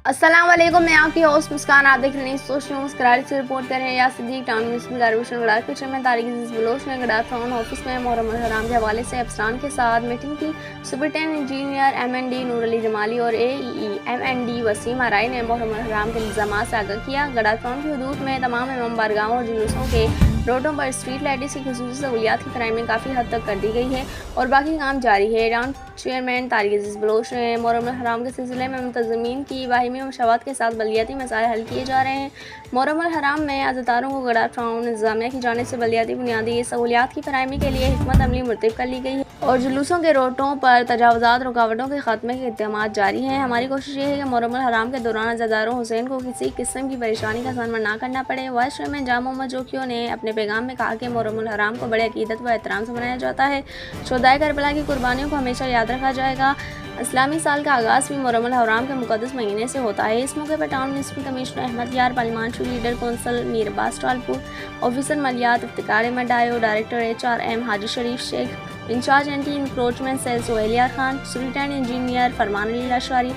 السلام علیکم، میں آپ کی ہوسٹ مسکان. آپ دیکھ رہے ہیں سوشل نیوز. کراچی سے رپورٹ کر رہے ہیں یا صدیق ٹاؤن میونسپل کارپوریشن گڈار کے چیئرمین طارق عزیز بلوچ نے گڈار ٹاؤن آفس میں محرم الحرام کے حوالے سے افسران کے ساتھ میٹنگ کی. سپرنٹینڈنٹ انجینئر MND نور علی جمالی اور AEE MND وسیم آرائی نے محرم الحرام کے انتظامات سے آگاہ کیا. گڈار ٹاؤن کی حدود میں تمام امام بارگاہوں اور جلوسوں کے روڈوں پر اسٹریٹ لائٹس کی خصوصی سہولیات کی فراہمی کافی حد تک کر دی گئی ہے اور باقی کام جاری ہے. ٹاؤن چیئرمین طارق عزیز بلوچ نے محرم الحرام کے سلسلے میں منتظمین کی باہمی مشاورت کے ساتھ بلدیاتی مسائل حل کیے جا رہے ہیں. محرم الحرام میں عزاداروں کو گڈار ٹاؤن انتظامیہ کی جانب سے بلدیاتی بنیادی سہولیات کی فراہمی کے لیے حکمت عملی مرتب کر لی گئی ہے اور جلوسوں کے روٹوں پر تجاوزات رکاوٹوں کے خاتمے کے اقدامات جاری ہیں. ہماری کوشش یہ ہے کہ محرم الحرام کے دوران عزاداروں حسین کو کسی قسم کی پریشانی کا سامنا نہ کرنا پڑے. وائس چیئرمین جامع محمد جوکیو نے اپنے پیغام میں کہا کہ محرم الحرام کو بڑے عقیدت و احترام سے منایا جاتا ہے. شہدائے کربلا کی قربانیوں کو ہمیشہ یاد رکھا جائے گا. اسلامی سال کا آغاز بھی محرم الحرام کے مقدس مہینے سے ہوتا ہے. اس موقع پر town municipal commissioner Ahmed Yar, پارلیمان شوری leader council Mir Abbas Talpur, officer مالیات Iftikhar Ahmed Dayo, director HRM Haji Sharif Sheikh, in charge anti encroachment cell Sohail Yar Khan, superintendent engineer Farman Ali Lashari,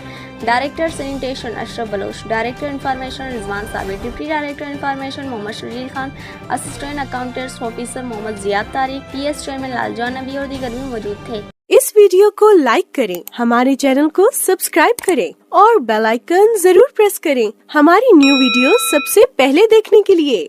director sanitation Ashraf Baloch, director information Rizwan Sabit, deputy director information Muhammad Sharjeel Khan, assistant accountants officer Muhammad Ziad Tariq, PS chairman لال جان نبی اور دیگر بھی موجود تھے. اس ویڈیو کو لائک کریں، ہمارے چینل کو سبسکرائب کریں اور بیل آئیکن ضرور پریس کریں ہماری نیو ویڈیو سب سے پہلے دیکھنے کے لیے.